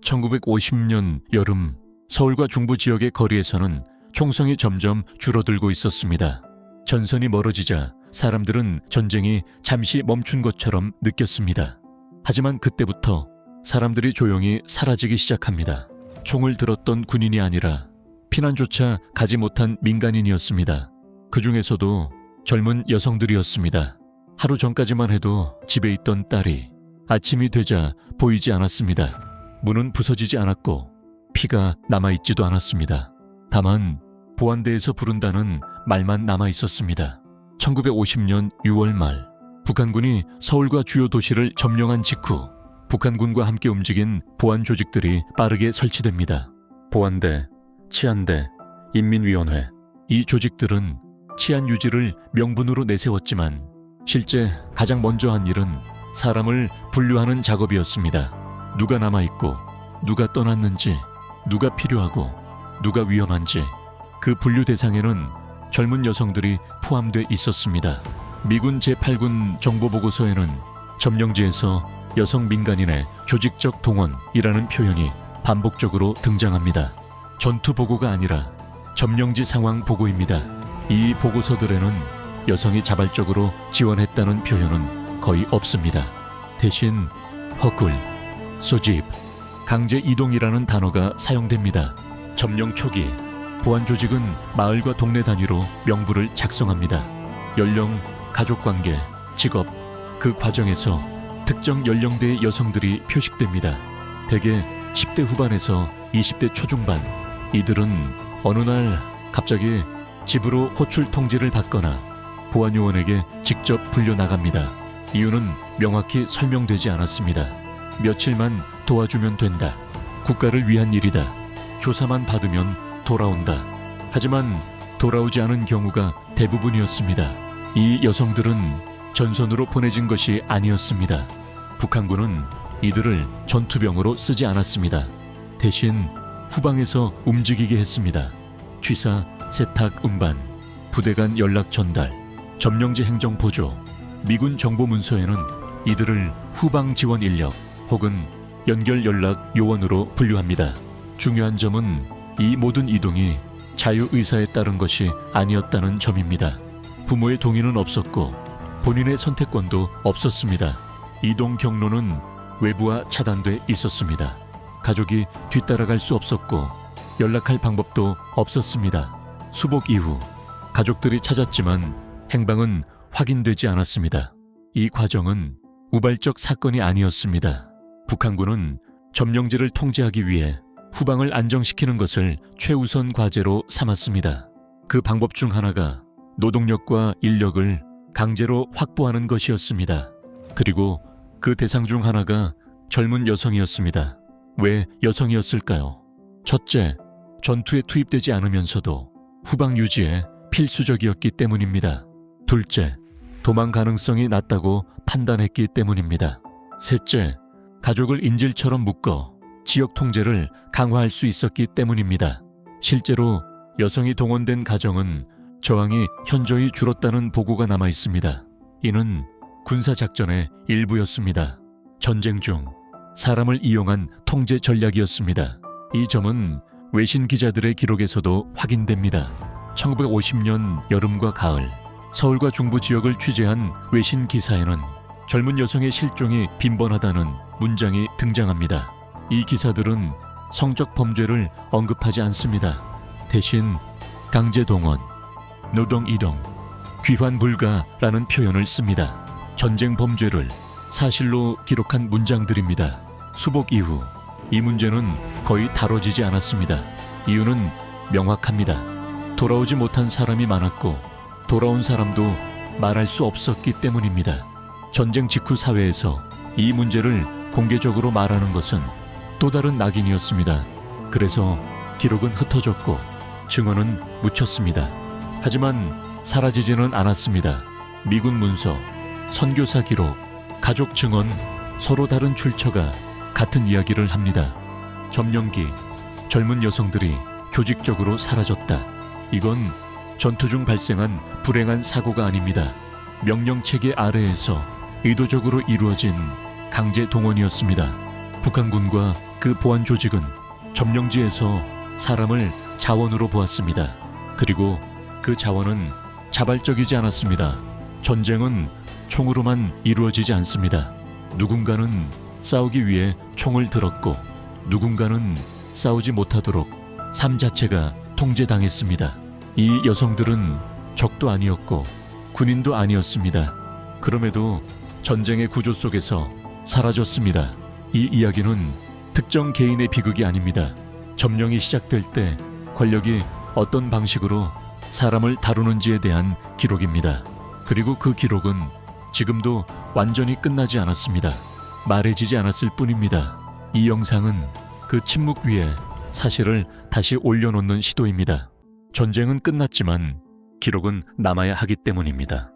1950년 여름 서울과 중부 지역의 거리에서는 총성이 점점 줄어들고 있었습니다. 전선이 멀어지자 사람들은 전쟁이 잠시 멈춘 것처럼 느꼈습니다. 하지만 그때부터 사람들이 조용히 사라지기 시작합니다. 총을 들었던 군인이 아니라 피난조차 가지 못한 민간인이었습니다. 그 중에서도 젊은 여성들이었습니다. 하루 전까지만 해도 집에 있던 딸이 아침이 되자 보이지 않았습니다. 문은 부서지지 않았고 피가 남아있지도 않았습니다. 다만 보안대에서 부른다는 말만 남아있었습니다. 1950년 6월 말 북한군이 서울과 주요 도시를 점령한 직후 북한군과 함께 움직인 보안 조직들이 빠르게 설치됩니다. 보안대, 치안대, 인민위원회, 이 조직들은 치안 유지를 명분으로 내세웠지만 실제 가장 먼저 한 일은 사람을 분류하는 작업이었습니다. 누가 남아있고 누가 떠났는지, 누가 필요하고 누가 위험한지 그 분류 대상에는 젊은 여성들이 포함돼 있었습니다. 미군 제8군 정보보고서에는 점령지에서 여성 민간인의 조직적 동원이라는 표현이 반복적으로 등장합니다. 전투 보고가 아니라 점령지 상황 보고입니다. 이 보고서들에는 여성이 자발적으로 지원했다는 표현은 거의 없습니다. 대신 허굴, 소집, 강제 이동이라는 단어가 사용됩니다. 점령 초기 보안 조직은 마을과 동네 단위로 명부를 작성합니다. 연령, 가족관계, 직업, 그 과정에서 특정 연령대의 여성들이 표식됩니다. 대개 10대 후반에서 20대 초중반. 이들은 어느 날 갑자기 집으로 호출 통지를 받거나 보안요원에게 직접 불려나갑니다. 이유는 명확히 설명되지 않았습니다. 며칠만 도와주면 된다. 국가를 위한 일이다. 조사만 받으면 돌아온다. 하지만 돌아오지 않은 경우가 대부분이었습니다. 이 여성들은 전선으로 보내진 것이 아니었습니다. 북한군은 이들을 전투병으로 쓰지 않았습니다. 대신 후방에서 움직이게 했습니다. 취사, 세탁, 운반, 부대 간 연락 전달, 점령지 행정 보조, 미군 정보 문서에는 이들을 후방 지원 인력 혹은 연결 연락 요원으로 분류합니다. 중요한 점은 이 모든 이동이 자유의사에 따른 것이 아니었다는 점입니다. 부모의 동의는 없었고 본인의 선택권도 없었습니다. 이동 경로는 외부와 차단돼 있었습니다. 가족이 뒤따라갈 수 없었고 연락할 방법도 없었습니다. 수복 이후 가족들이 찾았지만 행방은 확인되지 않았습니다. 이 과정은 우발적 사건이 아니었습니다. 북한군은 점령지를 통제하기 위해 후방을 안정시키는 것을 최우선 과제로 삼았습니다. 그 방법 중 하나가 노동력과 인력을 강제로 확보하는 것이었습니다. 그리고 그 대상 중 하나가 젊은 여성이었습니다. 왜 여성이었을까요? 첫째, 전투에 투입되지 않으면서도 후방 유지에 필수적이었기 때문입니다. 둘째, 도망 가능성이 낮다고 판단했기 때문입니다. 셋째, 가족을 인질처럼 묶어 지역 통제를 강화할 수 있었기 때문입니다. 실제로 여성이 동원된 가정은 저항이 현저히 줄었다는 보고가 남아 있습니다. 이는 군사작전의 일부였습니다. 전쟁 중 사람을 이용한 통제 전략이었습니다. 이 점은 외신 기자들의 기록에서도 확인됩니다. 1950년 여름과 가을 서울과 중부 지역을 취재한 외신 기사에는 젊은 여성의 실종이 빈번하다는 문장이 등장합니다. 이 기사들은 성적 범죄를 언급하지 않습니다. 대신 강제 동원, 노동 이동, 귀환 불가라는 표현을 씁니다. 전쟁 범죄를 사실로 기록한 문장들입니다. 수복 이후 이 문제는 거의 다뤄지지 않았습니다. 이유는 명확합니다. 돌아오지 못한 사람이 많았고 돌아온 사람도 말할 수 없었기 때문입니다. 전쟁 직후 사회에서 이 문제를 공개적으로 말하는 것은 또 다른 낙인이었습니다. 그래서 기록은 흩어졌고 증언은 묻혔습니다. 하지만 사라지지는 않았습니다. 미군 문서, 선교사 기록, 가족 증언, 서로 다른 출처가 같은 이야기를 합니다. 점령기, 젊은 여성들이 조직적으로 사라졌다. 이건 전투 중 발생한 불행한 사고가 아닙니다. 명령체계 아래에서 의도적으로 이루어진 강제 동원이었습니다. 북한군과 그 보안 조직은 점령지에서 사람을 자원으로 보았습니다. 그리고 그 자원은 자발적이지 않았습니다. 전쟁은 총으로만 이루어지지 않습니다. 누군가는 싸우기 위해 총을 들었고 누군가는 싸우지 못하도록 삶 자체가 통제당했습니다. 이 여성들은 적도 아니었고 군인도 아니었습니다. 그럼에도 전쟁의 구조 속에서 사라졌습니다. 이 이야기는 특정 개인의 비극이 아닙니다. 점령이 시작될 때 권력이 어떤 방식으로 사람을 다루는지에 대한 기록입니다. 그리고 그 기록은 지금도 완전히 끝나지 않았습니다. 말해지지 않았을 뿐입니다. 이 영상은 그 침묵 위에 사실을 다시 올려놓는 시도입니다. 전쟁은 끝났지만 기록은 남아야 하기 때문입니다.